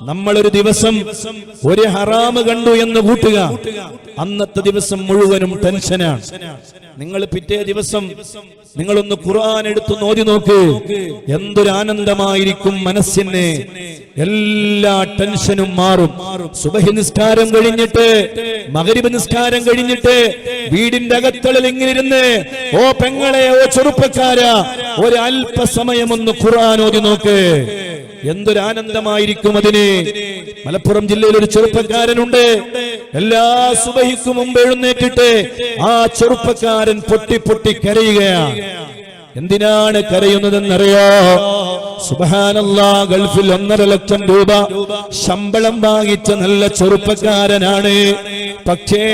നമ്മളൊരു ദിവസം ഒരു ഹറാമ് കണ്ടു എന്ന് കൂട്ടുക, അന്നത്തെ ദിവസം മുഴുവനും ടെൻഷനാണ്. നിങ്ങൾ പിറ്റേ ദിവസം നിങ്ങളൊന്ന് ഖുർആൻ എടുത്തു നോക്കി നോക്ക്, എന്തൊരു ആനന്ദമായിരിക്കും മനസ്സിന്. എല്ലാ ടെൻഷനും മാറും. സുബഹി നിസ്കാരം കഴിഞ്ഞിട്ട്, മഗ്രിബ് നിസ്കാരം കഴിഞ്ഞിട്ട് വീടിന്റെ അകത്തളിൽ ഇങ്ങനെ ഇരുന്ന്, ഓ പെങ്ങളെ, ഓ ചെറുപ്പക്കാരാ, ഒരു അല്പസമയം ഒന്ന് ഖുർആൻ ഓതി നോക്ക്, എന്തൊരു ആനന്ദമായിരിക്കും അതിന്. മലപ്പുറം ജില്ലയിൽ ഒരു ചെറുപ്പക്കാരനുണ്ട്. എല്ലാ സുബഹിക്കും മുമ്പ് എഴുന്നേറ്റിട്ട് ആ ചെറുപ്പക്കാരൻ പൊട്ടി പൊട്ടി കരയുകയാണ്. എന്തിനാണ് കരയുന്നതെന്നറിയോ? സുബ്ഹാനല്ലാഹ്, ഗൾഫിൽ 1.5 ലക്ഷം രൂപ ശമ്പളം വാങ്ങിച്ച നല്ല ചെറുപ്പക്കാരനാണ്. പക്ഷേ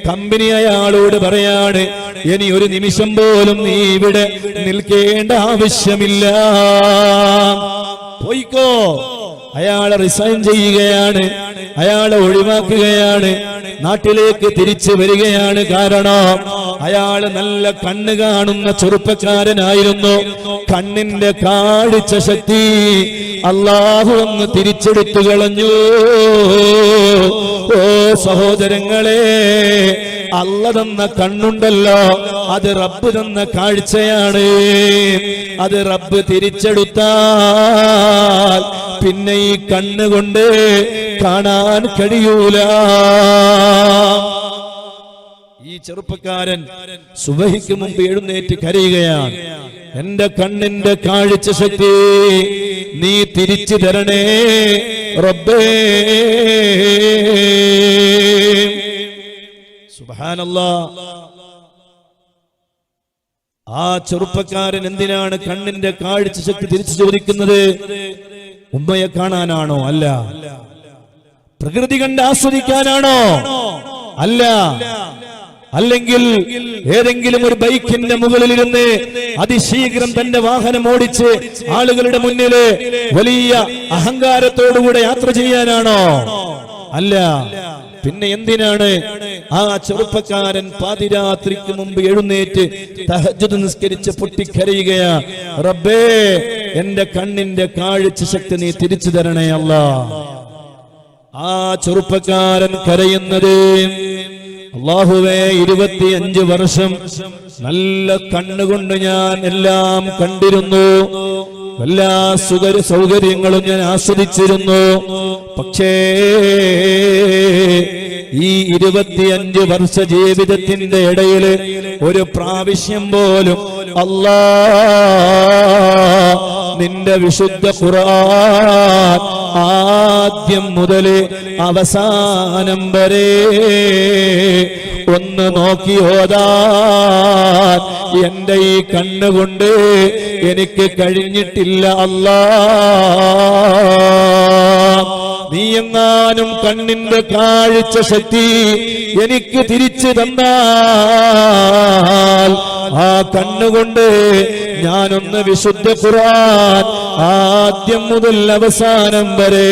കമ്പനി അയാളോട് പറയാണ്, ഇനി ഒരു നിമിഷം പോലും നീ ഇവിടെ നിൽക്കേണ്ട ആവശ്യമില്ല, പോയിക്കോ. അയാളെ റിസൈൻ ചെയ്യുകയാണ്, അയാളെ ഒഴിവാക്കുകയാണ്, നാട്ടിലേക്ക് തിരിച്ചു വരികയാണ്. കാരണം അയാള് നല്ല കണ്ണ് കാണുന്ന ചെറുപ്പക്കാരനായിരുന്നു. കണ്ണിന്റെ കാഴ്ച ശക്തി അല്ലാഹു അങ്ങ് തിരിച്ചെടുത്തു കളഞ്ഞു. ഓ സഹോദരങ്ങളെ, അല്ല തന്ന കണ്ണുണ്ടല്ലോ, അത് റബ്ബ് തന്ന കാഴ്ചയാണ്. അത് റബ്ബ് തിരിച്ചെടുത്താൽ പിന്നെ ഈ കണ്ണുകൊണ്ട് കാണാൻ കഴിയൂല. ഈ ചെറുപ്പക്കാരൻ സുബഹിക്ക് മുമ്പ് എഴുന്നേറ്റ് കരയുകയാണ്, എന്റെ കണ്ണിന്റെ കാഴ്ച ശക്തി നീ തിരിച്ചു തരണേ റബ്ബേ. സുബ്ഹാനല്ലാഹ്, ആ ചെറുപ്പക്കാരൻ എന്തിനാണ് കണ്ണിന്റെ കാഴ്ച ശക്തി തിരിച്ചു ചോദിക്കുന്നത്? ഉമ്മയെ കാണാനാണോ? അല്ല. പ്രകൃതി കണ്ട് ആസ്വദിക്കാനാണോ? അല്ല. അല്ലെങ്കിൽ ഏതെങ്കിലും ഒരു ബൈക്കിന്റെ മുകളിലിരുന്ന് അതിശീഘ്രം തന്റെ വാഹനം ഓടിച്ച് ആളുകളുടെ മുന്നിൽ വലിയ അഹങ്കാരത്തോടുകൂടെ യാത്ര ചെയ്യാനാണോ? അല്ല. പിന്നെ എന്തിനാണ് ആ ചെറുപ്പക്കാരൻ പാതിരാത്രിക്ക് മുമ്പ് എഴുന്നേറ്റ് തഹജ്ജുദ് നിസ്കരിച്ച് പൊട്ടിക്കരയുകയാ, റബ്ബേ എന്റെ കണ്ണിന്റെ കാഴ്ച ശക്തി നീ തിരിച്ചു തരണേ അല്ലാഹ്. ആ ചെറുപ്പക്കാരൻ കരയുന്നത്, അല്ലാഹുവേ 25 വർഷം നല്ല കണ്ണുകൊണ്ട് ഞാൻ എല്ലാം കണ്ടിരുന്നു, എല്ലാ സൗകര്യങ്ങളും ഞാൻ ആസ്വദിച്ചിരുന്നു. പക്ഷേ ഈ 25 വർഷ ജീവിതത്തിന്റെ ഇടയിൽ ഒരു പ്രാവശ്യം പോലും അല്ലാഹ് നിന്റെ വിശുദ്ധ ഖുർആൻ ആദ്യം മുതൽ അവസാനം വരെ ഒന്ന് നോക്കി ഓതാൻ എന്റെ ഈ കണ്ണുകൊണ്ട് എനിക്ക് കഴിഞ്ഞിട്ടില്ല അല്ലാഹ്. നീ എങ്ങാനും കണ്ണിന്റെ കാഴ്ച ശക്തി എനിക്ക് തിരിച്ചു തന്നാൽ ആ കണ്ണുകൊണ്ട് ഞാനൊന്ന് വിശുദ്ധ ഖുർആൻ ആദ്യം മുതൽ അവസാനം വരെ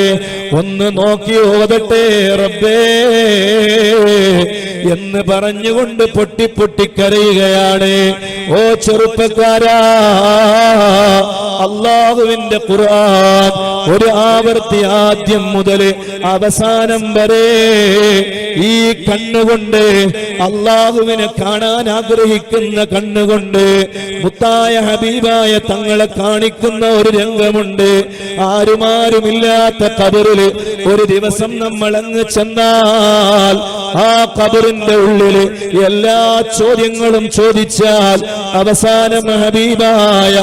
ഒന്ന് നോക്കി ഓതട്ടെ റബ്ബേ എന്ന് പറഞ്ഞുകൊണ്ട് പൊട്ടി പൊട്ടി കരയുകയാണ്. ഓ ചെറുപ്പക്കാരാ, അല്ലാഹുവിന്റെ ഖുർആൻ ഒരു ആവർത്തി ആദ്യം മുതൽ അവസാനം വരെ ഈ കണ്ണുകൊണ്ട്, അല്ലാഹുവിനെ കാണാൻ ആഗ്രഹിക്കുന്ന കണ്ണുകൊണ്ട് മുത്തായ ഹബീബായ തങ്ങളെ കാണിക്കുന്ന ഒരു രംഗമുണ്ട്. ആരുമാരുമില്ലാത്ത ഖബറിൽ ഒരു ദിവസം നമ്മൾ അങ്ങ് ചെന്നാൽ ആ ഖബറിന്റെ ഉള്ളില് എല്ലാ ചോദ്യങ്ങളും ചോദിച്ചാൽ അവസാനം ഹബീബായ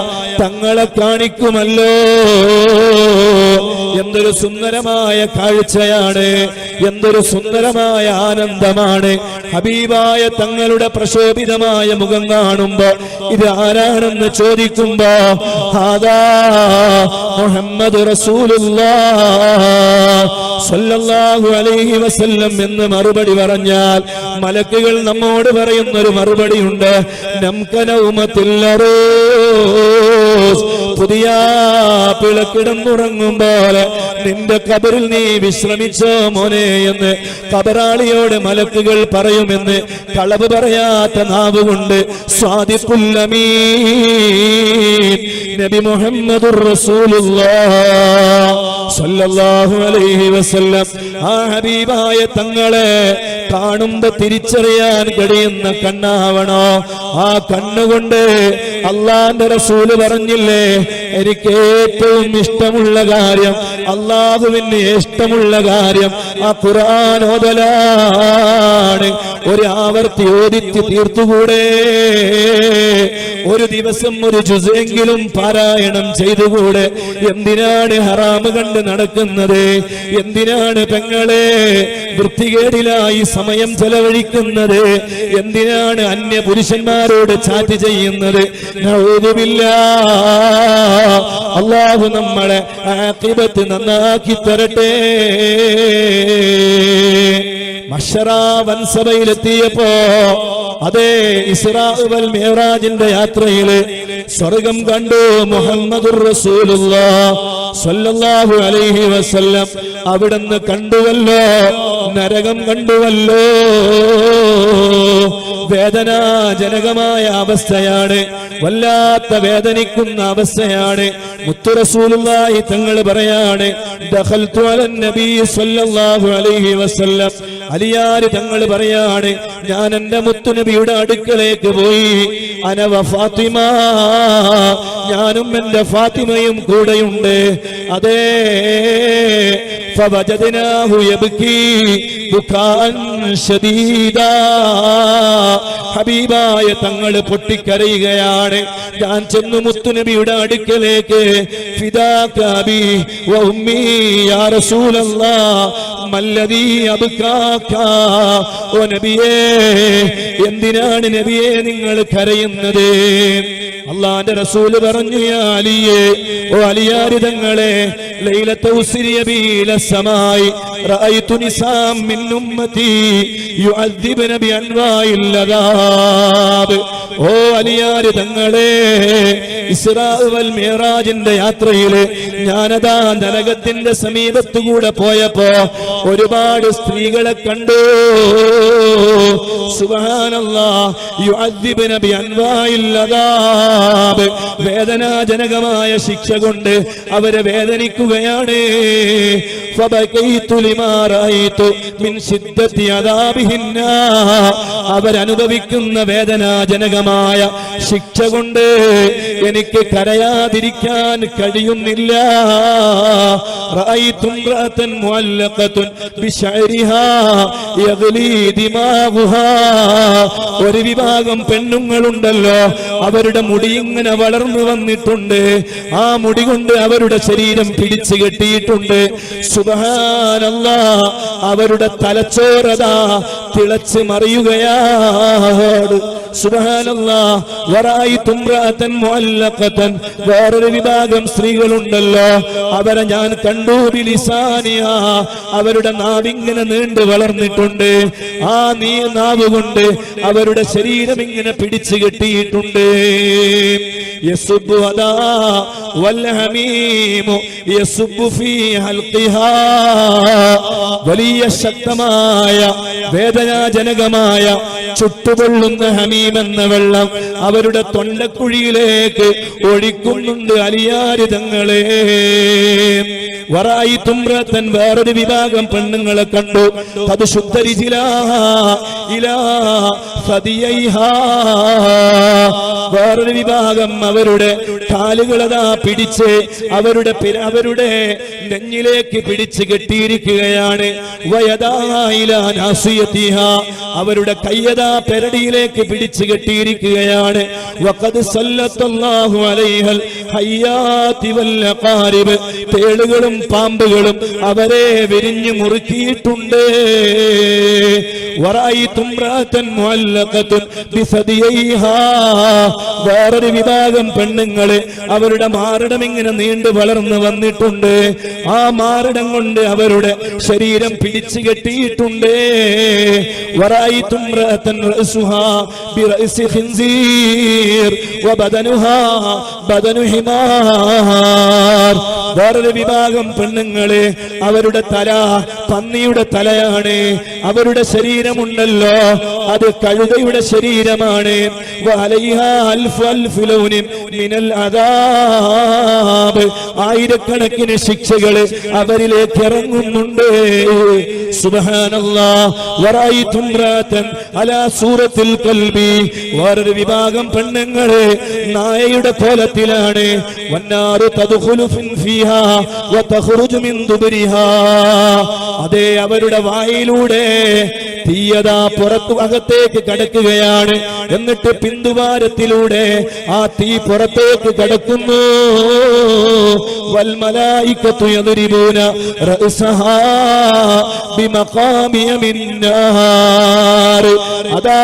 തങ്ങളെ കാണിക്കുമല്ലോ. എന്തൊരു സുന്ദരമായ കാഴ്ചയാണ്, എന്തൊരു സുന്ദരമായ ആനന്ദമാണ്. ഹബീബായ തങ്ങളുടെ പ്രശോഭിതമായ മുഖം കാണുമ്പോ ഇത് ആരാണെന്ന് ചോദിക്കുമ്പോ ഹാദാ മുഹമ്മദ് റസൂലുള്ളാഹ് സ്വല്ലല്ലാഹു അലൈഹി വസല്ലം എന്ന് മറുപടി പറഞ്ഞാൽ മലക്കുകൾ നമ്മോട് പറയുന്നൊരു മറുപടിയുണ്ട്, നംകനൗമത്തില്ലറോ പുതിയ കിടന്നുറങ്ങുമ്പോൾ നിന്റെ ഖബറിൽ നീ വിശ്രമിച്ചോ മോനെ എന്ന് ഖബറാളിയോട് മലക്കുകൾ പറയുമെന്ന് കളവ് പറയാത്ത നാവ് കൊണ്ട് സ്വാദിഖുൽ അമീൻ നബി മുഹമ്മദുർ റസൂലുള്ളാഹ് സല്ലല്ലാഹു അലൈഹി വസല്ലം ആ ഹബീബായ തങ്ങളെ കാണുമ്പോ തിരിച്ചറിയാൻ കഴിയുന്ന കണ്ണാവണോ? ആ കണ്ണുകൊണ്ട് അള്ളാന്റെ റസൂല് പറഞ്ഞില്ലേ, എനിക്ക് ഏറ്റവും ഇഷ്ടമുള്ള കാര്യം, അള്ളാഹുവിന് ഇഷ്ടമുള്ള കാര്യം ആ ഖുർആൻ ഓതലാണ്. ഒരു ആവർത്തി ഓദിച്ച് തീർത്തുകൂടെ? ഒരു ദിവസം ഒരു ജുസെങ്കിലും പാരായണം ചെയ്തുകൂടെ? എന്തിനാണ് ഹറാമ് കണ്ട് നടക്കുന്നത്? എന്തിനാണ് പെങ്ങളെ വൃത്തികേടിലായി സമയം ചെലവഴിക്കുന്നത്? എന്തിനാണ് അന്യ പുരുഷന്മാരോട് ചാറ്റ് ചെയ്യുന്നത്? അല്ലാഹു നമ്മളെ ആഖിബത്ത് നന്നാക്കി തരട്ടെ. മഹ്ശറാ വൻസഭയിലെത്തിയപ്പോ അതേ ഇസ്റാ വൽ മിഅ്റാജിന്റെ യാത്രയില് സ്വർഗം കണ്ടു മുഹമ്മദുർ റസൂലുള്ളാഹ് സ്വല്ലല്ലാഹു അലൈഹി വസല്ലം. അവിടുന്ന് കണ്ടുവല്ലോ, നരകം കണ്ടുവല്ലോ. വേദനാജനകമായ അവസ്ഥയാണ്, വല്ലാത്ത വേദനിക്കുന്ന അവസ്ഥയാണ്. മുത്തു റസൂലുള്ളാഹി തങ്ങൾ പറയാണ്, ദഖൽതു അലൻ നബി സ്വല്ലല്ലാഹു അലൈഹി വസല്ലം. അലിയാര് തങ്ങൾ പറയാണ്, ഞാൻ എന്റെ മുത്തുനബിയുടെ അടുക്കലേക്ക് പോയി. അന വ ഫാത്തിമ, ഞാനും എന്റെ ഫാത്തിമയും കൂടെയുണ്ട്. അതേ ഫവജദ്നാഹു യബ്കി ബുകാൻ ശദീദാ. ഹബീബായ തങ്ങൾ പൊട്ടിക്കരയുകയാണ്. ഞാൻ ചെന്നു മുത്തുനബിയുടെ അടുക്കലേക്ക്, ഫിദാക അബീ വ ഉമ്മീ യാ റസൂലല്ലാഹ് മല്ലദീ അബ്കാക. ഓ നബിയേ, എന്തിനാണ് നബിയേ നിങ്ങൾ കരയുന്നത്? അല്ലാഹുവിന്റെ റസൂല് പറഞ്ഞു, യാ അലിയേ, ഓ അലിയാരി തങ്ങളെ, ലൈലത ഉസ്രിയ ബി ഇല സമായി റഅയ്തു നിസാം മിൻ ഉമ്മതി യുഅദ്ദിബന ബി അൻവാഇൽ അദാബ്. ഓ അലിയാരി തങ്ങളെ, ഇസ്റാ വൽ മിഅ്റാജിന്റെ യാത്രയില് ഞാനതാ നരകത്തിന്റെ സമീപത്തുകൂടെ പോയപ്പോ ഒരുപാട് സ്ത്രീകളെ കണ്ടു. സുബ്ഹാനല്ലാഹ്, യുഅദ്ദിബന ബി അൻവാഇൽ അദാബ്. വേദനാജനകമായ ശിക്ഷ കൊണ്ട് അവരെ വേദനിക്കുകയാണ്. ഫബകൈതു ലിമാ റഅയ്തു മിൻ ശിദ്ദതി അദാബിഹിന്ന. അവരനുഭവിക്കുന്ന വേദനാജനകമായ ശിക്ഷ കൊണ്ട് എനിക്ക് കരയാതിരിക്കാൻ കഴിയുന്നില്ല. റഅയ്തു ഇംറഅതൻ മുഅല്ലഖതൻ ബിശഅരിഹാ യഗ്ലി ദിമാഗുഹാ. ഒരു വിഭാഗം പെണ്ണുങ്ങളുണ്ടല്ലോ, അവരുടെ മുടി ഇങ്ങനെ വളർന്നു വന്നിട്ടുണ്ട്. ആ മുടി കൊണ്ട് അവരുടെ ശരീരം പിടിച്ചു കെട്ടിയിട്ടുണ്ട്. സുബ്ഹാനല്ലാഹ്, അവരുടെ തലച്ചോറതാ തിളച്ച് മറിയുകയാണ്. സുബ്ഹാനല്ലാഹ്, വറഅയ്തു ഇംറഅതൻ മുഅല്ലഖതൻ. വേറൊരു വിഭാഗം സ്ത്രീകളുണ്ടല്ലോ, അവരെ ഞാൻ കണ്ടു ബിലിസാനിഹാ. അവരുടെ നാവിങ്ങനെ നീണ്ടു വളർന്നിട്ടുണ്ട്. ആ നാവ് കൊണ്ട് അവരുടെ ശരീരം ഇങ്ങനെ പിടിച്ചു കെട്ടിയിട്ടുണ്ട്. യസുബ്ബു അദാ വൽ ഹമീമു യസുബ്ബു ഫീ ഹൽഖിഹാ. വലിയ ശക്തമായ വേദനാജനകമായ ചുട്ടുപൊള്ളുന്ന ഹമീം എന്ന വെള്ളം അവരുടെ തൊണ്ടക്കുഴിയിലേക്ക് ഒഴിക്കുന്നുണ്ട്. അലിയാരി തങ്ങളെ, വറഅയ്തു ഇംറഅതൻ, വേറൊരു വിഭാഗം പെണ്ണുങ്ങളെ കണ്ടു. അത് ശുദ്ധരിജിലാഹാ ഇലാ ഫദിയൈഹാ. വേറൊരു വിഭാഗം അവരുടെ കാലുകളതാ പിടിച്ച് അവരുടെ നെഞ്ഞിലേക്ക് പിടിച്ച് കെട്ടിയിരിക്കുകയാണ്. വയദാ ഇലാ നാസിയതിഹാ. അവരുടെ കയ്യതാ പെരടിയിലേക്ക് പിടിച്ചു കെട്ടിയിരിക്കുകയാണ്. വഖദ് സല്ലല്ലാഹു അലൈഹൽ ഹയ്യാതി വൽ അഖാരിബ്. തേളുകൾ തേളുകളും പാമ്പുകളും അവരെ വിരിഞ്ഞു മുറുക്കിയിട്ടുണ്ട്. വേറൊരു വിഭാഗം പെണ്ണുങ്ങള് അവരുടെ മാറിടം ഇങ്ങനെ നീണ്ടു വളർന്നു വന്നിട്ടുണ്ട്. ആ മാറിടം കൊണ്ട് അവരുടെ ശരീരം പിടിച്ചു കെട്ടിയിട്ടുണ്ട്. വേറൊരു വിഭാഗം പെണ്ണുങ്ങള് അവരുടെ തല പന്നിയുടെ തലയാണ്. അവരുടെ ശരീരമുണ്ടല്ലോ അത് കഴുതയുടെ ശരീരമാണ്. ആയിരക്കണക്കിന് ശിക്ഷകള് അവരിലേക്ക് ഇറങ്ങുന്നുണ്ട്. സുബ്ഹാനല്ലാഹ്. സൂറത്തുൽ കൽബി വേറൊരു വിഭാഗം പെണ്ണുങ്ങള് നായയുടെ കോലത്തിലാണ്. അതേ അവരുടെ വായിലൂടെ തീയതാ പുറത്തു അകത്തേക്ക് കടക്കുകയാണ്. എന്നിട്ട് പിന്തുവാരത്തിലൂടെ ആ തീ പുറത്തേക്ക് കടക്കുന്നു. വൽമലായികതു യദ്രിബൂന റഅസഹാ ബിമഖാമിയ മിന്നാർ. അതാ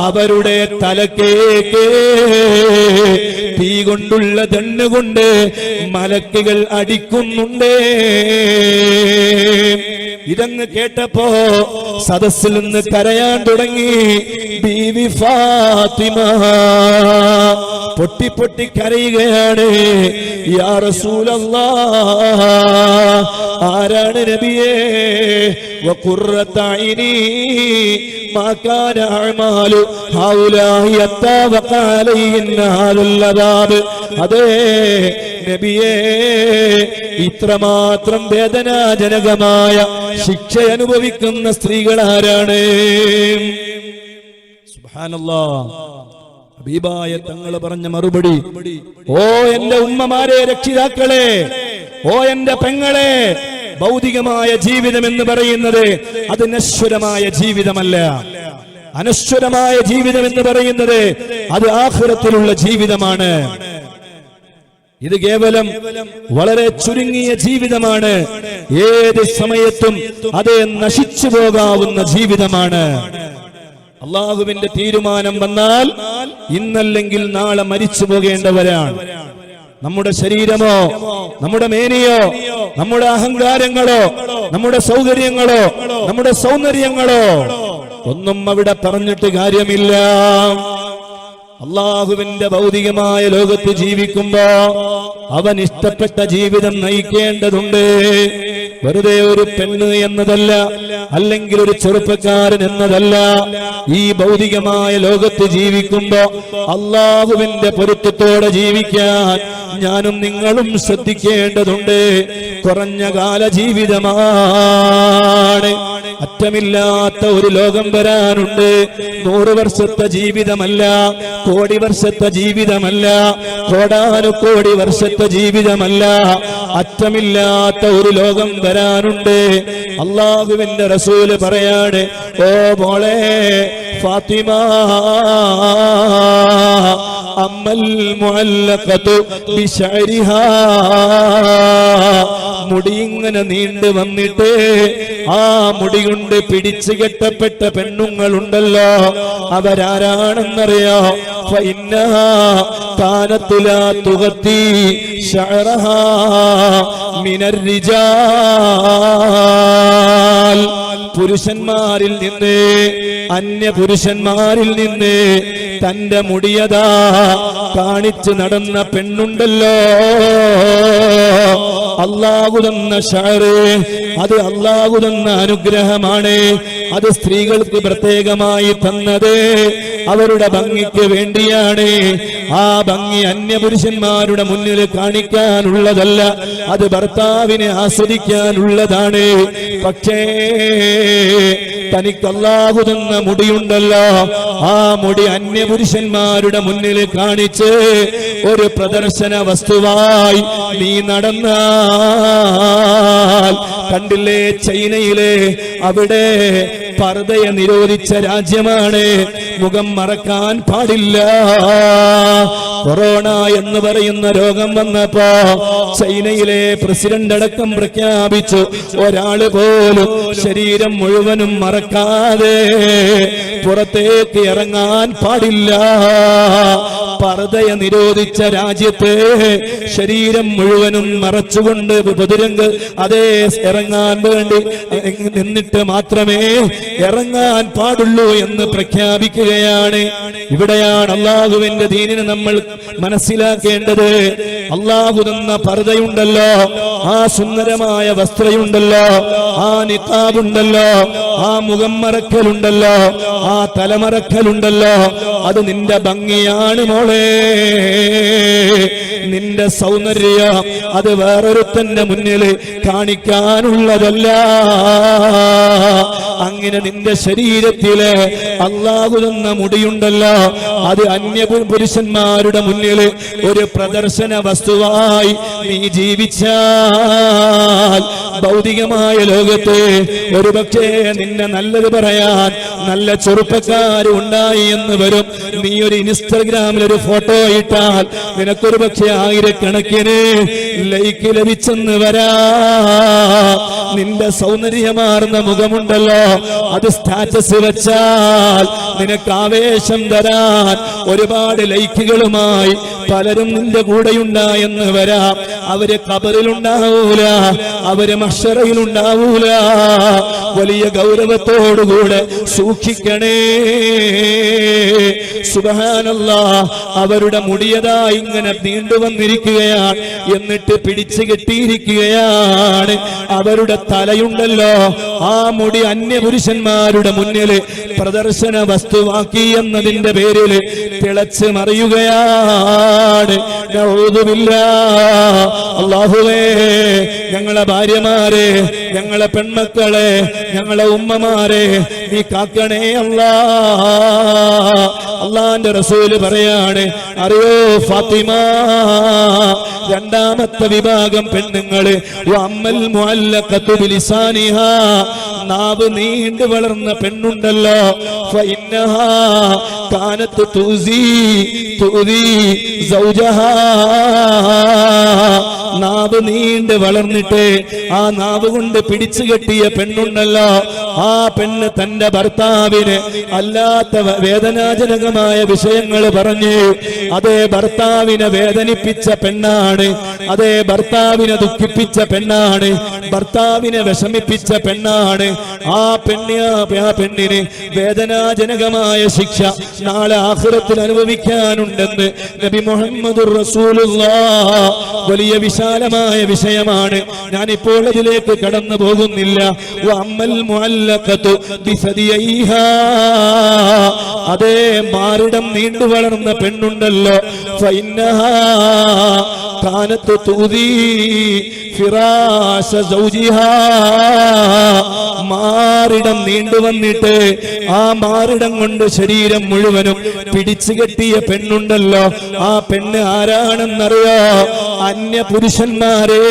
അവരുടെ തലക്കേക്ക് തീ കൊണ്ടുള്ള ദണ്ഡുകൊണ്ട് മലക്കുകൾ അടിക്കുന്നുണ്ട്. ഇതങ്ങ് കേട്ടപ്പോ സദസ്സിൽ നിന്ന് കരയാൻ തുടങ്ങി ബീവി ഫാത്തിമ. പൊട്ടി പൊട്ടി കരയുകയാണ്. യാ റസൂലല്ലാഹ്, ആരാണ് നബിയേ? വഖുറത ഐനി മാ കാന അഅമാലു ഹൗലാഹി യത്തവഖ അലൈഹിന്ന ഹാദൽ അദാബ്. അതേ നബിയേ, ഇത്രമാത്രം വേദനാജനകമായ ശിക്ഷ അനുഭവിക്കുന്ന സ്ത്രീകൾ ആരാണ്? സുബ്ഹാനല്ലാഹ്. ഹബീബായ തങ്ങൾ പറഞ്ഞ മറുപടി, ഓ എന്റെ ഉമ്മമാരെ, രക്ഷിതാക്കളെ, ഓ എന്റെ പെങ്ങളെ, ഭൗതികമായ ജീവിതം എന്ന് പറയുന്നത് അത് നശ്വരമായ ജീവിതമല്ല. അനശ്വരമായ ജീവിതം എന്ന് പറയുന്നത് അത് ആഖിറത്തിലുള്ള ജീവിതമാണ്. ഇത് കേവലം വളരെ ചുരുങ്ങിയ ജീവിതമാണ്. ഏത് സമയത്തും അത് നശിച്ചു പോകാവുന്ന ജീവിതമാണ്. അള്ളാഹുവിന്റെ തീരുമാനം വന്നാൽ ഇന്നല്ലെങ്കിൽ നാളെ മരിച്ചു പോകേണ്ടവരാണ്. നമ്മുടെ ശരീരമോ നമ്മുടെ മേനിയോ നമ്മുടെ അഹങ്കാരങ്ങളോ നമ്മുടെ സൗകര്യങ്ങളോ നമ്മുടെ സൗന്ദര്യങ്ങളോ ഒന്നും അവിടെ പറഞ്ഞിട്ട് കാര്യമില്ല. അള്ളാഹുവിന്റെ ഭൗതികമായ ലോകത്ത് ജീവിക്കുമ്പോ അവൻ ഇഷ്ടപ്പെട്ട ജീവിതം നയിക്കേണ്ടതുണ്ട്. വെറുതെ ഒരു പെണ്ണ് എന്നതല്ല, അല്ലെങ്കിൽ ഒരു ചെറുപ്പക്കാരൻ എന്നതല്ല. ഈ ഭൗതികമായ ലോകത്ത് ജീവിക്കുമ്പോ അള്ളാഹുവിന്റെ പൊരുത്തത്തോടെ ജീവിക്കാൻ ഞാനും നിങ്ങളും ശ്രദ്ധിക്കേണ്ടതുണ്ട്. കുറഞ്ഞ കാല ജീവിതമാണ്. അറ്റമില്ലാത്ത ഒരു ലോകം വരാനുണ്ട്. 100 വർഷത്തെ ജീവിതമല്ല, കോടി വർഷത്തെ ജീവിതമല്ല, കോടാനുകോടി വർഷത്തെ ജീവിതമല്ല. അറ്റമില്ലാത്ത ഒരു ലോകം വരാനുണ്ട്. അള്ളാഹുവിന്റെ റസൂല് പറയാണ്, ഓ മോളെ ഫാത്തിമ, അമ്മൽ മുഅല്ലഖതു ബിശഅരിഹാ. മുടി ഇങ്ങനെ നീണ്ടു വന്നിട്ട് ആ മുടി കൊണ്ട് പിടിച്ചു കെട്ടപ്പെട്ട പെണ്ണുങ്ങളുണ്ടല്ലോ, അവരാരാണെന്നറിയോ? ഫഇന്നഹാ കാനത് ലാ തുഗത്തി ശഅറഹാ മിനർ റിജാൽ. പുരുഷന്മാരിൽ നിന്ന്, അന്യ പുരുഷന്മാരിൽ നിന്ന് തന്റെ മുടിയതാ കാണിച്ചു നടന്ന പെണ്ണുണ്ടല്ലോ, അല്ലാഹു തന്ന ഷഅറ്, അത് അല്ലാഹു തന്ന അനുഗ്രഹമാണ്. അത് സ്ത്രീകൾക്ക് പ്രത്യേകമായി തന്നത് അവരുടെ ഭംഗിക്ക് വേണ്ടിയാണ്. ആ ഭംഗി അന്യപുരുഷന്മാരുടെ മുന്നിൽ കാണിക്കാനുള്ളതല്ല, അത് ഭർത്താവിനെ ആസ്വദിക്കാനുള്ളതാണ്. പക്ഷേ തനിക്ക് അല്ലാഹു തന്ന മുടിയുണ്ടല്ലോ, ആ മുടി അന്യപുരുഷന്മാരുടെ മുന്നിൽ കാണിച്ച് ഒരു പ്രദർശന വസ്തുവായി നീ നടന്നാൽ കണ്ടില്ലേ ചൈനയിലെ അവിടെ പർദയെ നിരോധിച്ച രാജ്യമാണ്. മുഖം മറക്കാൻ പാടില്ല. കൊറോണ എന്ന് പറയുന്ന രോഗം വന്നപ്പോ ചൈനയിലെ പ്രസിഡന്റ് അടക്കം പ്രഖ്യാപിച്ചു, ഒരാള് പോലും ശരീരം മുഴുവനും മറക്കാതെ പുറത്തേക്ക് ഇറങ്ങാൻ പാടില്ല. പർദയെ നിരോധിച്ച രാജ്യത്തെ ശരീരം മുഴുവനും മറച്ചുകൊണ്ട് പൊതുരംഗ് അതേ ഇറങ്ങാൻ വേണ്ടി നിന്നിട്ട് മാത്രമേ ഇറങ്ങാൻ പാടുള്ളൂ എന്ന് പ്രഖ്യാപിക്കുകയാണ്. ഇവിടെയാണ് അള്ളാഹുവിന്റെ ദീനിനെ നമ്മൾ മനസ്സിലാക്കേണ്ടത്. അള്ളാഹു തന്ന പർദയുണ്ടല്ലോ, ആ സുന്ദരമായ വസ്ത്രയുണ്ടല്ലോ, ആ നിഖാബുണ്ടല്ലോ, ആ മുഖം മറക്കലുണ്ടല്ലോ, ആ തലമറക്കലുണ്ടല്ലോ, അത് നിന്റെ ഭംഗിയാണ് മോളെ. നിന്റെ സൗന്ദര്യം അത് വേറൊരുത്തന്റെ മുന്നിൽ കാണിക്കാനുള്ളതല്ല. അങ്ങനെ നിന്റെ ശരീരത്തില് അള്ളാഹു തന്ന മുടിയുണ്ടല്ലോ, അത് അന്യ പുരുഷന്മാരുടെ മുന്നിൽ ഒരു പ്രദർശന വസ്തുവായി നീ ജീവിച്ചാൽ ഭൗതികമായ ലോകത്ത് ഒരുപക്ഷേ നിന്നെ നല്ലത് പറയാൻ നല്ല ചെറുപ്പക്കാർ ഉണ്ടായി എന്ന് വരും. നീ ഒരു ഇൻസ്റ്റഗ്രാമിൽ ഒരു ഫോട്ടോ ഇട്ടാൽ നിനക്കൊരു പക്ഷേ ആയിരക്കണക്കിന് ലൈക്ക് ലഭിച്ചെന്ന് വരാ. നിന്റെ സൗന്ദര്യമാർന്ന മുഖമുണ്ടല്ലോ, അത് സ്റ്റാറ്റസ് വെച്ചാൽ നിനക്ക് ആവേശം തരാൻ ഒരുപാട് ലൈക്കുകളുമായി പലരും നിന്റെ കൂടെയുണ്ടായെന്ന് വരാം. അവര് ഖബറിലുണ്ടാവൂല, അവര് മഹ്ശറയിലുണ്ടാവൂല. വലിയ ഗൗരവത്തോടുകൂടെ സൂക്ഷിക്കണേ. സുബ്ഹാനല്ലാഹ്, അവരുടെ മുടിയതാ ഇങ്ങനെ നീണ്ടുവന്നിരിക്കുകയാണ്, എന്നിട്ട് പിടിച്ചു കെട്ടിയിരിക്കുകയാണ്. അവരുടെ തലയുണ്ടല്ലോ, ആ മുടി അന്യപുരുഷന്മാരുടെ മുന്നിൽ പ്രദർശന വസ്തുവാക്കി എന്നതിന്റെ പേരിൽ തിളച്ച് മറിയുകയാണ്. അല്ലാഹുവേ, ഞങ്ങളെ ഭാര്യമാരെ, ഞങ്ങളെ പെൺമക്കളെ, ഞങ്ങളെ ഉമ്മമാരെ നീ കാക്കണേ അല്ലാഹ്. അള്ളാന്റെ റസൂല് പറയാണ്, അറിയോ ഫാത്തിമ, രണ്ടാമത്തെ വിഭാഗം പെണ്ണുങ്ങള് വഅമ്മൽ മുഅല്ലഖതു ബിലിസാനിഹാ, നാവ് നീണ്ടു വളർന്ന പെണ്ണുണ്ടല്ലോ, ഫഇന്നഹാ കാനത്ത് തുസീ സൗജഹാ. നാവ് നീണ്ട് വളർന്നിട്ട് ആ നാവ് കൊണ്ട് പിടിച്ചു കെട്ടിയ പെണ്ണുണ്ടല്ലോ, ആ പെണ്ണ് തന്റെ ഭർത്താവിന് അല്ലാത്ത വേദനാജനകമായ വിഷയങ്ങൾ പറഞ്ഞ് അതേ ഭർത്താവിനെ വേദനിപ്പിച്ച പെണ്ണാണ്, അതേ ഭർത്താവിനെ ദുഃഖിപ്പിച്ച പെണ്ണാണ്, ഭർത്താവിനെ വിഷമിപ്പിച്ച പെണ്ണാണ്. ആ പെണ്ണിന് വേദനാജനകമായ ശിക്ഷ നാളെ ആഖിറത്തിൽ അനുഭവിക്കാനുണ്ടെന്ന് നബി മുഹമ്മദുർ റസൂലുള്ളാഹ്. വലിയ വിശാലമായ വിഷയമാണ്, ഞാനിപ്പോൾ അതിലേക്ക് കടന്നു പോകുന്നില്ല. വഅമ്മൽ മുഅല്ലഖതു ബിസദിയൈഹാ, അതേ മാറിടം നീണ്ടു വളർന്ന പെണ്ണുണ്ടല്ലോ, ഫഇന്നഹാ കാനത്ത് തുദീ ഫിറാശ സൗജിഹാ. മാറിടം നീണ്ടു വന്നിട്ട് ആ മാറിടം കൊണ്ട് ശരീരം മുഴുവനും പിടിച്ചു കെട്ടിയ പെണ്ണുണ്ടല്ലോ, ആ പെണ്ണ് ആരാണെന്നറിയോ? അന്യ പുരുഷന്മാരെ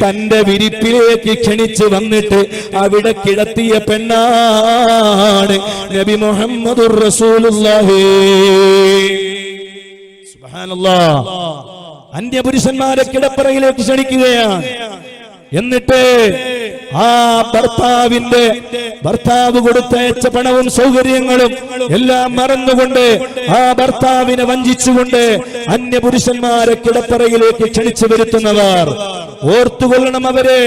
തന്റെ വിരിപ്പിലേക്ക് ക്ഷണിച്ചു വന്നിട്ട് അവിടെ കിടത്തിയ പെണ്ണാണ് നബി മുഹമ്മദുർ റസൂലുള്ളാഹി. സുബ്ഹാനല്ലാഹ്, അന്യപുരുഷന്മാരെ കിടപ്പറയിലേക്ക് ക്ഷണിക്കുകയാണ്. എന്നിട്ട് ആ ഭർത്താവ് കൊടുത്തയച്ച പണവും സൗകര്യങ്ങളും എല്ലാം മറന്നുകൊണ്ട് ആ ഭർത്താവിനെ വഞ്ചിച്ചുകൊണ്ട് അന്യപുരുഷന്മാരെ കിടപ്പറയിലേക്ക് ക്ഷണിച്ചു വരുത്തുന്നവർ ഓർത്തുകൊള്ളണം. അവരെ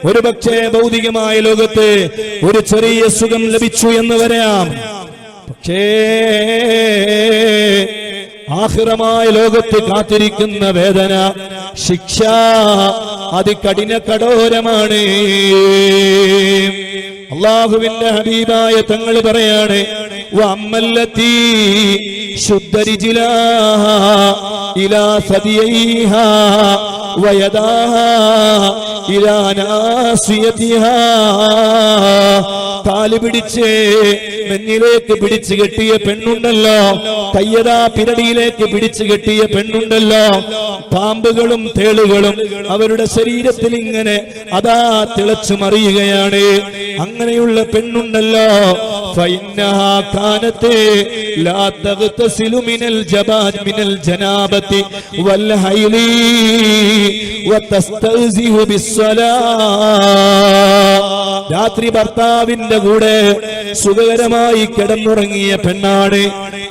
ഒരുപക്ഷെ ഭൗതികമായ ലോകത്ത് ഒരു ചെറിയ സുഖം ലഭിച്ചു എന്ന് വരാം, പക്ഷേ ആഖിറമായ ലോകത്ത് കാത്തിരിക്കുന്ന വേദന, ശിക്ഷ അത് കഠിന കഠോരമാണ്. അല്ലാഹുവിന്റെ ഹബീബായ തങ്ങൾ പറയാണ് വഅമ്മല്ലതി ശുദ്ധരിജിലാഹ ഇലാ സദിയൈഹാ വയദാഹാ ഇലാ നാസിയതിഹാ കാല് പിടിച്ച് നെഞ്ഞിലേക്ക് പിടിച്ചു കെട്ടിയ പെണ്ണുണ്ടല്ലോ, കയ്യതാ പിരടിയിലേക്ക് പിടിച്ചു കെട്ടിയ പെണ്ണുണ്ടല്ലോ, പാമ്പുകളും തേളുകളും അവരുടെ ശരീരത്തിൽ ഇങ്ങനെ അതാ തിളച്ചു മറിയുകയാണ്. അങ്ങനെയുള്ള പെണ്ണുണ്ടല്ലോ ഫഇന്നഹാ കാനത്ത് ലാ തഗ്തസിലു മിനൽ ജനാബത്തി വൽ ഹൈലി വതസ്തസിഹു ബിസ്സലാ. രാത്രി ഭർത്താവിന്റെ കൂടെ സുഖകരമായി കിടന്നുറങ്ങിയ പെണ്ണാണ്,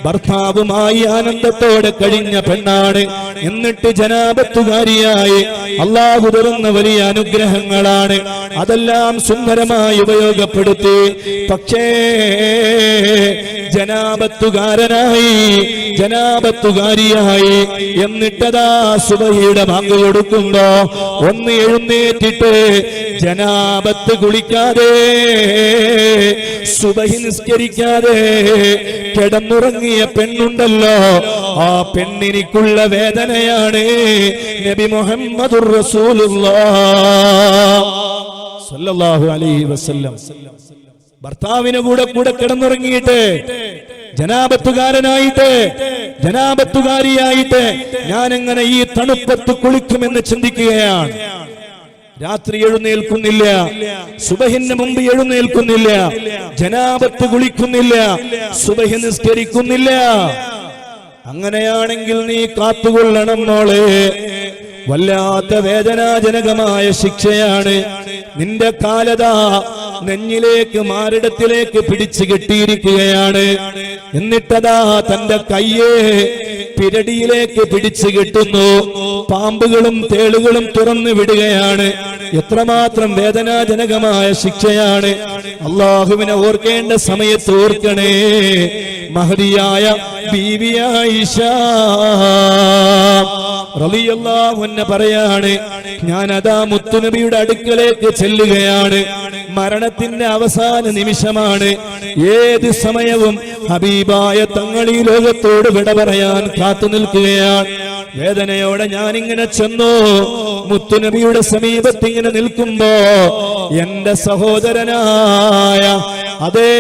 ഭർത്താവുമായി ആനന്ദത്തോടെ കഴിഞ്ഞ പെണ്ണാണ്. എന്നിട്ട് ജനാബത്തുകാരിയായി അല്ലാഹു തരുന്ന വലിയ അനുഗ്രഹങ്ങളാണ്, അതെല്ലാം സുന്ദരമായി ഉപയോഗപ്പെടുത്തി. പക്ഷേ ജനാബത്തുകാരനായി ജനാബത്തുകാരിയായി എന്നിട്ടതാ സുബഹിയുടെ ബാങ്ക് കൊടുക്കുമ്പോ ഒന്ന് എഴുന്നേറ്റിട്ട് ജനാബത്ത് കുളിക്കാതെ സുബഹി നിസ്കരിക്കാതെ കിടന്നുറങ്ങിയ പെണ്ണുണ്ടല്ലോ, ആ പെണ്ണിനിക്കുള്ള വേദനയാണ് നബി മുഹമ്മദുർ റസൂലുള്ളാഹ് സ്വല്ലല്ലാഹു അലൈഹി വസല്ലം. ഭർത്താവിന് കൂടെ കിടന്നുറങ്ങിയിട്ട് ജനാബത്തുകാരനായിട്ട് ജനാബത്തുകാരിയായിട്ട് ഞാൻ എങ്ങനെ ഈ തണുപ്പത്ത് കുളിക്കുമെന്ന് ചിന്തിക്കുകയാണ്. രാത്രി എഴുന്നേൽക്കുന്നില്ല, സുബഹിന് മുമ്പ് എഴുന്നേൽക്കുന്നില്ല, ജനാബത്ത് കുളിക്കുന്നില്ല, സുബഹി നിസ്കരിക്കുന്നില്ല. അങ്ങനെയാണെങ്കിൽ നീ കാത്തുകൊള്ളണം മോളെ, വല്ലാത്ത വേദനാജനകമായ ശിക്ഷയാണ്. നിന്റെ കാലത നെഞ്ഞിലേക്ക് മാറിടത്തിലേക്ക് പിടിച്ചു കെട്ടിയിരിക്കുകയാണ്. എന്നിട്ടതാ തന്റെ കയ്യെ പിരടിയിലേക്ക് പിടിച്ചു കെട്ടുന്നു, പാമ്പുകളും തേളുകളും തുറന്നു വിടുകയാണ്. എത്രമാത്രം വേദനാജനകമായ ശിക്ഷയാണ്. അള്ളാഹുവിനെ ഓർക്കേണ്ട സമയത്ത് ഓർക്കണേ. മഹദിയായ ബീവി ആയിഷ റളിയല്ലാഹു അൻഹ പറയാണ്, ഞാനതാ മുത്തുനബിയുടെ അടുക്കലേക്ക് ചെല്ലുകയാണ്. മരണത്തിന്റെ അവസാന നിമിഷമാണ്. ഏത് സമയവും ഹബീബായ തങ്ങൾ ഈ ലോകത്തോട് വിട പറയാൻ കാത്തു നിൽക്കുകയാണ്. വേദനയോടെ ഞാനിങ്ങനെ ചെന്നു മുത്തുനബിയുടെ സമീപത്ത് ഇങ്ങനെ നിൽക്കുമ്പോ എന്റെ സഹോദരനായ അതേ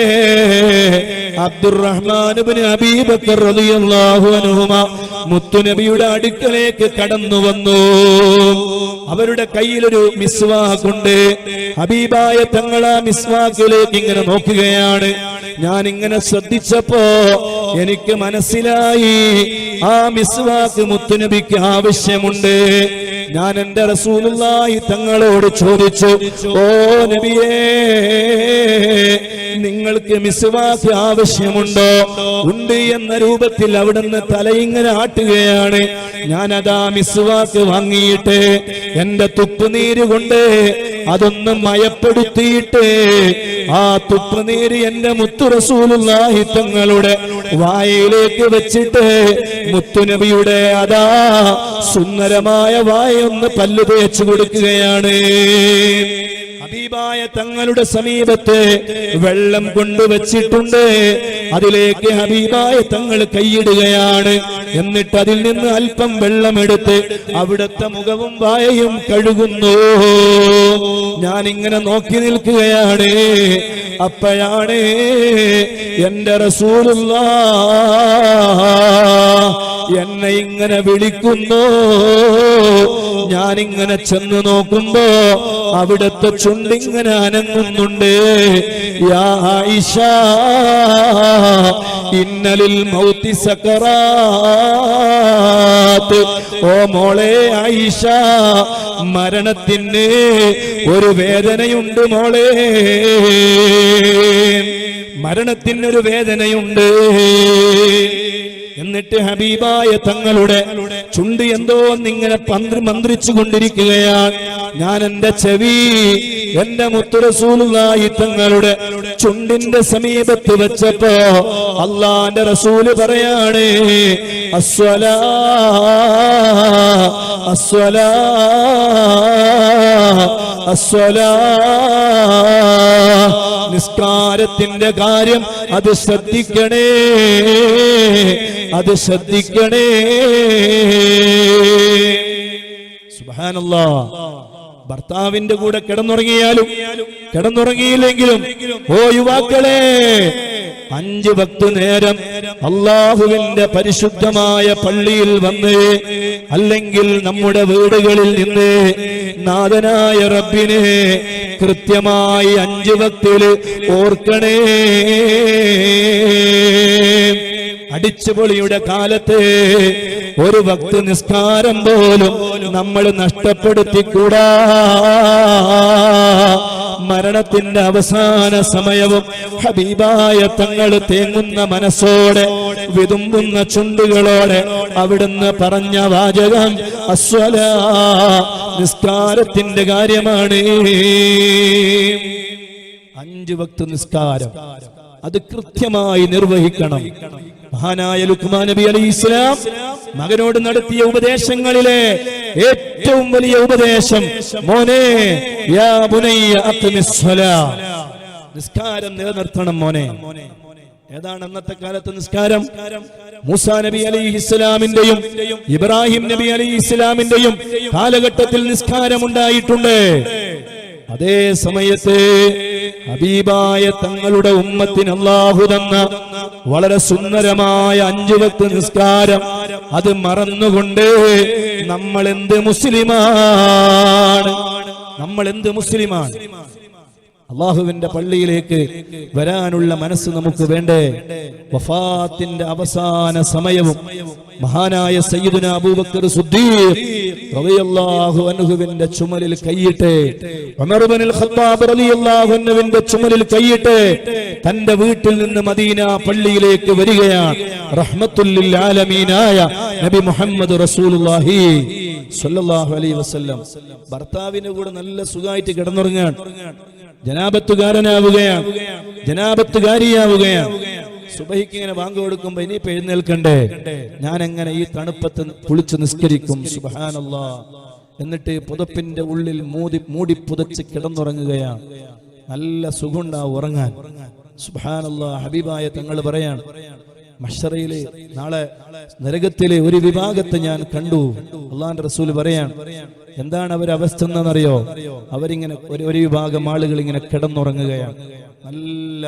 അബ്ദുറഹ്മാൻ ഇബ്നു അബീ ബക്കർ റളിയല്ലാഹു അൻഹുമ മുത്തുനബിയുടെ അടുക്കലേക്ക് കടന്നു വന്നു. അവരുടെ കയ്യിലൊരു മിസ്വാക്കുണ്ട്. ഹബീബായ തങ്ങൾ ആ മിസ്വാക്കിലേക്ക് ഇങ്ങനെ നോക്കുകയാണ്. ഞാൻ ഇങ്ങനെ ശ്രദ്ധിച്ചപ്പോ എനിക്ക് മനസ്സിലായി ആ മിസ്വാക്ക് മുത്തുനബിക്ക് ആവശ്യമുണ്ട്. ഞാൻ എന്റെ റസൂലുള്ളാഹി തങ്ങളോട് ചോദിച്ചു, ഓ നബിയേ, നിങ്ങൾക്ക് മിസ്വാക്ക് ആവശ്യമുണ്ടോ? ഉണ്ട് എന്ന രൂപത്തിൽ അവിടുന്ന് തലയിങ്ങനെ ആട്ടുകയാണ്. ഞാനതാ മിസ്വാക്ക് വാങ്ങിയിട്ട് എന്റെ തുപ്പുനീര് കൊണ്ട് അതൊന്ന് മയപ്പെടുത്തിയിട്ട് ആ തുപ്പുനീര് എന്റെ മുത്തു റസൂലുള്ളാഹി തങ്ങളുടെ വായയിലേക്ക് വെച്ചിട്ട് മുത്തുനബിയുടെ അതാ സുന്ദരമായ വായൊന്ന് പല്ല് തേച്ചു കൊടുക്കുകയാണ്. ഹബീബായ തങ്ങളുടെ സമീപത്ത് വെള്ളം കൊണ്ടുവച്ചിട്ടുണ്ട്. അതിലേക്ക് ഹബീബായ തങ്ങൾ കൈയിടുകയാണ്. എന്നിട്ട് അതിൽ നിന്ന് അല്പം വെള്ളമെടുത്ത് അവിടുത്തെ മുഖവും വായയും കഴുകുന്നു. ഞാനിങ്ങനെ നോക്കി നിൽക്കുകയാണ്. അപ്പോഴാണ് എന്റെ റസൂലുള്ളാഹ് എന്നെ ഇങ്ങനെ വിളിക്കുന്നു. ഞാനിങ്ങനെ ചെന്ന് നോക്കുമ്പോ അവിടുത്തെ ചുണ്ടിങ്ങനെ അനങ്ങുന്നുണ്ട്. യാ ആയിഷ ഇന്നലിൽ മൗതി സക്കറാത്ത്. ഓ മോളെ ആയിഷ, മരണത്തിന് ഒരു വേദനയുണ്ട് മോളെ, മരണത്തിനൊരു വേദനയുണ്ട്. എന്നിട്ട് ഹബീബായ തങ്ങളുടെ ചുണ്ട് എന്തോ ഇങ്ങനെ മന്ത്രിച്ചു കൊണ്ടിരിക്കുകയാണ്. ഞാൻ എന്റെ ചെവി എന്റെ മുത്തു റസൂലുള്ളാഹി തങ്ങളുടെ ചുണ്ടിന്റെ സമീപത്ത് വെച്ചപ്പോ അള്ളാന്റെ റസൂല് പറയാണ്, അസ്സലാ അസ്സലാ അസ്സലാ. നിസ്കാരത്തിന്റെ കാര്യം അത് ശ്രദ്ധിക്കണേ, അത് ശ്രദ്ധിക്കണേ. സുബ്ഹാനല്ലാഹ്. ഭർത്താവിന്റെ കൂടെ കിടന്നുറങ്ങിയാലും കിടന്നുറങ്ങിയില്ലെങ്കിലും ഓ യുവാക്കളെ, 5 വക്ത് നേരം അല്ലാഹുവിന്റെ പരിശുദ്ധമായ പള്ളിയിൽ വന്ന്, അല്ലെങ്കിൽ നമ്മുടെ വീടുകളിൽ നിന്ന് നാഥനായ റബ്ബിനെ കൃത്യമായി 5 വക്തില് ഓർക്കണേ. അടിച്ചുപൊളിയുടെ കാലത്ത് ഒരു വക്ത് നിസ്കാരം പോലും നമ്മൾ നഷ്ടപ്പെടുത്തിക്കൂടാ. മരണത്തിന്റെ അവസാന സമയവും ഹബീബായ തങ്ങൾ തേങ്ങുന്ന മനസ്സോടെ വിതുമ്പുന്ന ചുണ്ടുകളോടെ അവിടുന്ന് പറഞ്ഞ വാചകം അസ്വലാ, നിസ്കാരത്തിന്റെ കാര്യമാണ്. 5 വക്ത് നിസ്കാരം അത് കൃത്യമായി നിർവഹിക്കണം. മഹാനായ ലുഖ്മാൻ നബി അലൈഹിസ്സലാം മകനോട് നടത്തിയ ഉപദേശങ്ങളിലെ ഏറ്റവും വലിയ ഉപദേശം, മോനെ യാ ബുനയ്യ അഖ്മിസ്സലാ, നിസ്കാരം നിലനിർത്തണം മോനെ. ഏതാണ് അന്നത്തെ കാലത്ത് നിസ്കാരം? മൂസാ നബി അലൈഹിസ്സലാമിന്റെയും ഇബ്രാഹിം നബി അലൈഹിസ്സലാമിന്റെയും കാലഘട്ടത്തിൽ നിസ്കാരം ഉണ്ടായിട്ടുണ്ട്. അതേ സമയത്ത് ഹബീബായ തങ്ങളുടെ ഉമ്മത്തിന് അല്ലാഹു തന്ന വളരെ സുന്ദരമായ 5 വക്ത് നിസ്കാരം അത് മറന്നുകൊണ്ട് നമ്മൾ എന്ത് മുസ്ലിമാണ്, നമ്മൾ എന്ത് മുസ്ലിമാണ്? അല്ലാഹുവിന്റെ പള്ളിയിലേക്ക് വരാനുള്ള മനസ്സ് നമുക്ക് വേണ്ടേ? വഫാത്തിന്റെ അവസാന സമയവും മഹാനായ സയ്യിദുനാ അബൂബക്കർ സിദ്ദീഖ് റളിയല്ലാഹു അൻഹുവിന്റെ ചുമലിൽ കൈയിട്ട്, ഉമർ ഇബ്നുൽ ഖത്താബ് റളിയല്ലാഹു അൻഹുവിന്റെ ചുമലിൽ കൈയിട്ട് തന്റെ വീട്ടിൽ നിന്ന് മദീന പള്ളിയിലേക്ക് വരികയാണ്. റഹ്മത്തുൽ ലിൽ ആലമീനായ നബി മുഹമ്മദ് റസൂലുള്ളാഹി സ്വല്ലല്ലാഹു അലൈഹി വസല്ലം ഭർത്താവിന്റെ കൂടെ നല്ല സുഖമായിട്ട് കിടന്നുറങ്ങാൻ, ജനാബത്തുകാരനാവുകയാണ്, ജനാബത്തുകാരിയാവുകയാണ്. സുബഹിക്ക് ഇങ്ങനെ ബാങ്ക് കൊടുക്കുമ്പോ ഇനിയിപ്പോ എഴുന്നേൽക്കണ്ടേ, ഞാൻ എങ്ങനെ ഈ തണുപ്പത്ത് കുളിച്ച് നിസ്കരിക്കും? സുബ്ഹാനല്ലാഹ്. എന്നിട്ട് പുതപ്പിന്റെ ഉള്ളിൽ മൂടി പുതച്ച് കിടന്നുറങ്ങുകയാണ്. നല്ല സുഖമുണ്ടാവും ഉറങ്ങാൻ. സുബ്ഹാനല്ലാഹ്. ഹബീബായ തങ്ങൾ പറയാണ്, മഹ്ശറയിലെ നാളെ നരകത്തിലെ ഒരു വിഭാഗത്തെ ഞാൻ കണ്ടു. അള്ളാഹുവിന്റെ റസൂൽ പറയാണ്, എന്താണ് അവരുടെ അവസ്ഥ എന്നറിയോ? അവരിങ്ങനെ ഒരു വിഭാഗം ആളുകൾ ഇങ്ങനെ കിടന്നുറങ്ങുകയാണ്. നല്ല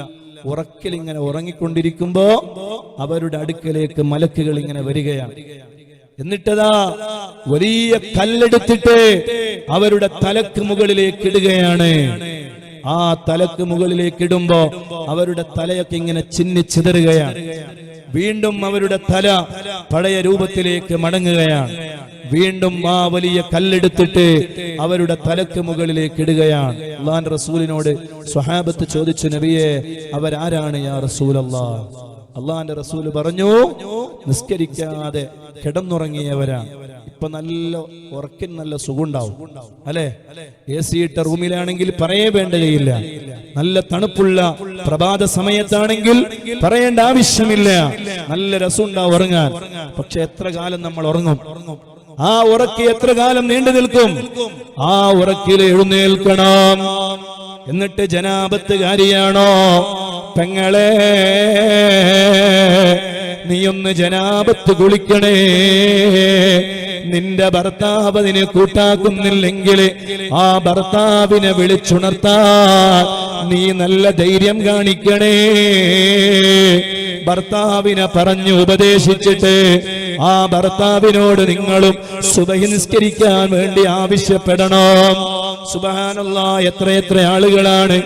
ഉറക്കിൽ ഇങ്ങനെ ഉറങ്ങിക്കൊണ്ടിരിക്കുമ്പോ അവരുടെ അടുക്കലേക്ക് മലക്കുകൾ ഇങ്ങനെ വരികയാണ്. എന്നിട്ടതാ വലിയ കല്ലെടുത്തിട്ട് അവരുടെ തലക്ക് മുകളിലേക്ക് ഇടുകയാണ്. ആ തലക്ക് മുകളിലേക്ക് ഇടുമ്പോ അവരുടെ തലയൊക്കെ ഇങ്ങനെ ചിന്നിച്ചിതറുകയാണ്. വീണ്ടും അവരുടെ തല പഴയ രൂപത്തിലേക്ക് മടങ്ങുകയാണ്. വീണ്ടും ആ വലിയ കല്ലെടുത്തിട്ട് അവരുടെ തലക്ക് മുകളിലേക്ക് ഇടുകയാണ്. അല്ലാഹുവിന്റെ റസൂലിനോട് സ്വഹാബത്ത് ചോദിച്ചു, നബിയെ അവരാരാണ് യാ റസൂലല്ലാഹ്? അല്ലാഹുവിന്റെ റസൂൽ പറഞ്ഞു, നിസ്കരിക്കാതെ കിടന്നുറങ്ങിയവരാണ്. ഇപ്പൊ നല്ല ഉറക്കിന് നല്ല സുഖമുണ്ടാവും അല്ലെ? AC ഇട്ട റൂമിലാണെങ്കിൽ പറയേ വേണ്ടതയില്ല. നല്ല തണുപ്പുള്ള പ്രഭാത സമയത്താണെങ്കിൽ പറയേണ്ട ആവശ്യമില്ല. നല്ല രസമുണ്ടാവും ഉറങ്ങാൻ. പക്ഷെ എത്ര കാലം നമ്മൾ ഉറങ്ങും? ആ ഉറക്ക് എത്ര കാലം നീണ്ടു നിൽക്കും? ആ ഉറക്കിൽ എഴുന്നേൽക്കണം. എന്നിട്ട് ജനാബത്തുകാരിയാണോ പെങ്ങളെ, നീയൊന്ന് ജനാബത്ത് കുളിക്കണേ. നിന്റെ ഭർത്താവ് അതിനെ കൂട്ടാക്കുന്നില്ലെങ്കിൽ ആ ഭർത്താവിനെ വിളിച്ചുണർത്താൻ നീ നല്ല ധൈര്യം കാണിക്കണേ. ഭർത്താവിനെ പറഞ്ഞു ഉപദേശിച്ചിട്ട് ആ ഭർത്താവിനോട് നിങ്ങളും സുബഹി നിസ്കരിക്കാൻ വേണ്ടി ആവശ്യപ്പെടണം. സുബ്ഹാനല്ലാഹ്. എത്രയെത്ര ആളുകളാണ്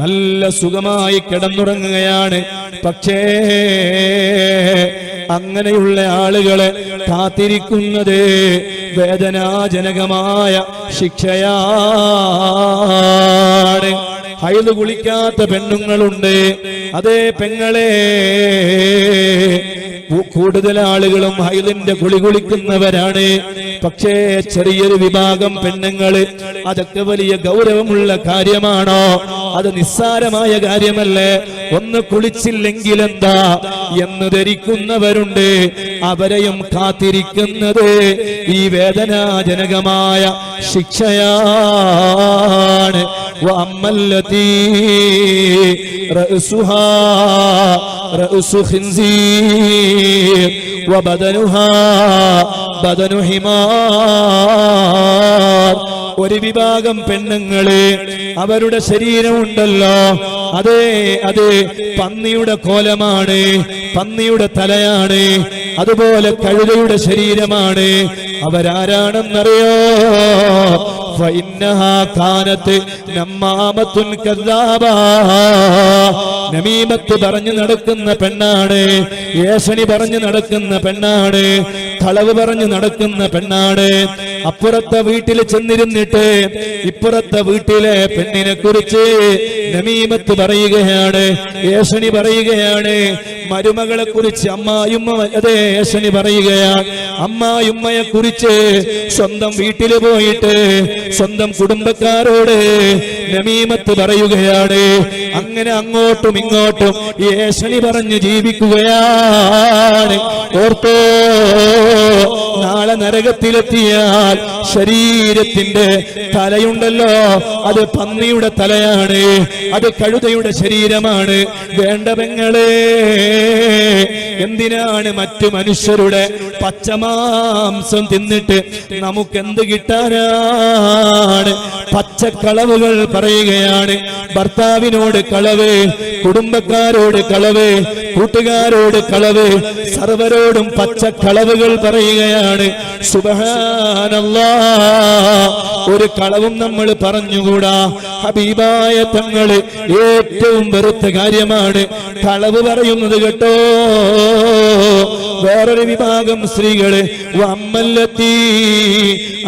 നല്ല സുഖമായി കിടന്നുറങ്ങുകയാണ്. പക്ഷേ അങ്ങനെയുള്ള ആളുകളെ കാത്തിരിക്കുന്നത് വേദനാജനകമായ ശിക്ഷയാണ്. ഹൈദ് കുളിക്കാത്ത പെണ്ണുങ്ങളുണ്ട്. അതേ പെങ്ങളെ, കൂടുതൽ ആളുകളും ഹൈദിന്റെ കുളി കുളിക്കുന്നവരാണ്. പക്ഷേ ചെറിയൊരു വിഭാഗം പെണ്ണുങ്ങള് അതൊക്കെ വലിയ ഗൗരവമുള്ള കാര്യമാണോ? അത് നിസ്സാരമായ കാര്യമല്ലേ, ഒന്ന് കുളിച്ചില്ലെങ്കിൽ എന്താ എന്ന് ധരിക്കുന്നവരുണ്ട്. അവരെയും കാത്തിരിക്കുന്നത് ഈ വേദനാജനകമായ ശിക്ഷയാണ്. വഅമ്മല്ലതീ റഅസുഹാ റഅസു ഖിൻസീർ വബദനുഹാ ബദനു ഹിമാർ. ഒരു വിഭാഗം പെണ്ണുങ്ങളെ അവരുടെ ശരീരമുണ്ടല്ലോ, അതെ പന്നിയുടെ കോലമാണ്, പന്നിയുടെ തലയാണ്, അതുപോലെ കഴുതയുടെ ശരീരമാണ്. അവരാരാണെന്നറിയോ? ഫഇന്നഹാ കാനത്ത് നമ്മാമത്തുൻ കദ്ദാബാ. നമീമത്ത് പറഞ്ഞു നടക്കുന്ന പെണ്ണാണ്, ഏഷണി പറഞ്ഞു നടക്കുന്ന പെണ്ണാണ്, കളവ് പറഞ്ഞു നടക്കുന്ന പെണ്ണാണ്. അപ്പുറത്തെ വീട്ടിൽ ചെന്നിരുന്നിട്ട് ഇപ്പുറത്തെ വീട്ടിലെ പെണ്ണിനെ കുറിച്ച് നമീമത്ത് പറയുകയാണ്, ഏഷണി പറയുകയാണ്. മരുമകളെ കുറിച്ച് അമ്മായിമ്മ ഏഷണി പറയുകയാണ്, അമ്മായിമ്മയെ കുറിച്ച് സ്വന്തം വീട്ടിൽ പോയിട്ട് സ്വന്തം കുടുംബക്കാരോട് നമീമത്ത് പറയുകയാണ്. അങ്ങനെ അങ്ങോട്ടും ഇങ്ങോട്ടും ഏഷണി പറഞ്ഞു ജീവിക്കുകയാണ്. ഓർത്തോ, നാളെ നരകത്തിലെത്തിയാൽ ശരീരത്തിന്റെ തലയുണ്ടല്ലോ, അത് പന്നിയുടെ തലയാണ്, അത് കഴുതയുടെ ശരീരമാണ്. വേണ്ട പെങ്ങളെ, എന്തിനാണ് മറ്റു മനുഷ്യരുടെ പച്ചമാംസം തിന്നിട്ട് നമുക്കെന്ത് കിട്ടാനാണ്? പച്ചക്കളവുകൾ പറയുകയാണ്. ഭർത്താവിനോട് കളവ്, കുടുംബക്കാരോട് കളവ്, കൂട്ടുകാരോട് കളവ്, സർവരോടും പച്ചക്കളവുകൾ പറയുകയാണ്. സുബ്ഹാനല്ലാഹ്, ഒരു കളവും നമ്മൾ പറഞ്ഞുകൂടാ. ഹബീബായ തങ്ങള് ഏറ്റവും വെറുത്ത കാര്യമാണ് കളവ് പറയുന്നത് കേട്ടോ. വേറൊരു വിഭാഗം സ്ത്രീകള് വഅമ്മല്ലതീ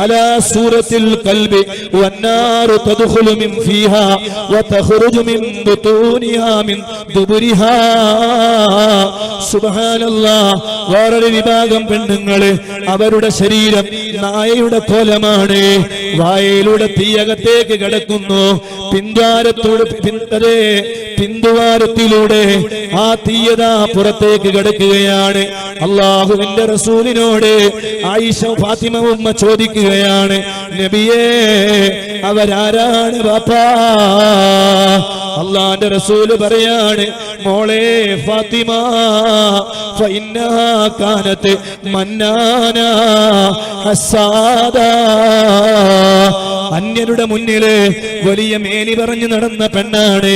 അലാ സൂറത്തിൽ ഖൽബി വന്നാറു തദ്ഖുലു മിൻ ഫീഹാ വതഖ്റുജു മിൻ ബുതൂനിഹാ മിൻ ദുബുരിഹാ. സുബ്ഹാനല്ലാഹ്, വേറൊരു വിഭാഗം പെണ്ണുങ്ങള് അവരുടെ ശരീരം നായയുടെ കോലമാണ്. വായയിലൂടെ തീയകത്തേക്ക് കിടക്കുന്നു, പിന്തുവാരത്തിലൂടെ ആ തീയതാ പുറത്തേക്ക് കിടക്കുകയാണ്. അള്ളാഹുവിന്റെ റസൂലിനോട് ആയിഷ ഫാത്തിമ ഉമ്മ ചോദിക്കുകയാണ്, നബിയേ അവരാരാണ് ബാപ്പാ? അള്ളാന്റെ റസൂല് പറയാണ്, മോളെ ഫാത്തിമ, ഫഇന്നഹാ കാനത്ത് മന്നാനാ ഹസാദാ. അന്യരുടെ മുന്നില് വലിയ മേനി പറഞ്ഞു നടന്ന പെണ്ണാണ്.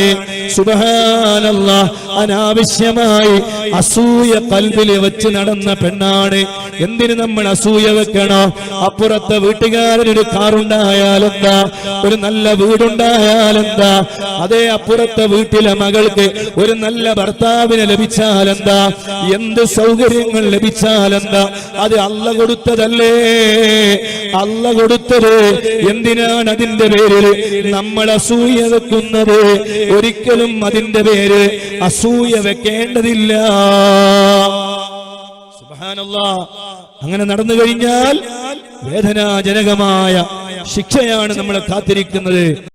സുബ്ഹാനല്ലാഹ്, അനാവശ്യമായി അസൂയ കൽബില് വെച്ച് നടന്ന പെണ്ണാണ്. എന്തിന് നമ്മൾ അസൂയ വെക്കണം? അപ്പുറത്തെ വീട്ടുകാരനൊരു കാറുണ്ടായാലെന്താ, ഒരു നല്ല വീടുണ്ടായാലെന്താ, അതേ അപ്പുറത്തെ വീട്ടിലെ മകൾക്ക് ഒരു നല്ല ഭർത്താവിനെ ലഭിച്ചാലെന്താ, എന്ത് സൗകര്യങ്ങൾ ലഭിച്ചാലെന്താ, അത് അള്ള കൊടുത്തതല്ലേ? അള്ള കൊടുത്തത്. എന്തിനാണ് അതിന്റെ പേരിൽ നമ്മൾ അസൂയ വെക്കുന്നത്? ഒരിക്കലും അതിന്റെ പേര് അസൂയ വെക്കേണ്ടതില്ല. സുബ്ഹാനല്ലാഹ്, അങ്ങനെ നടന്നു കഴിഞ്ഞാൽ വേദനാജനകമായ ശിക്ഷയാണ് നമ്മളെ കാത്തിരിക്കുന്നത്.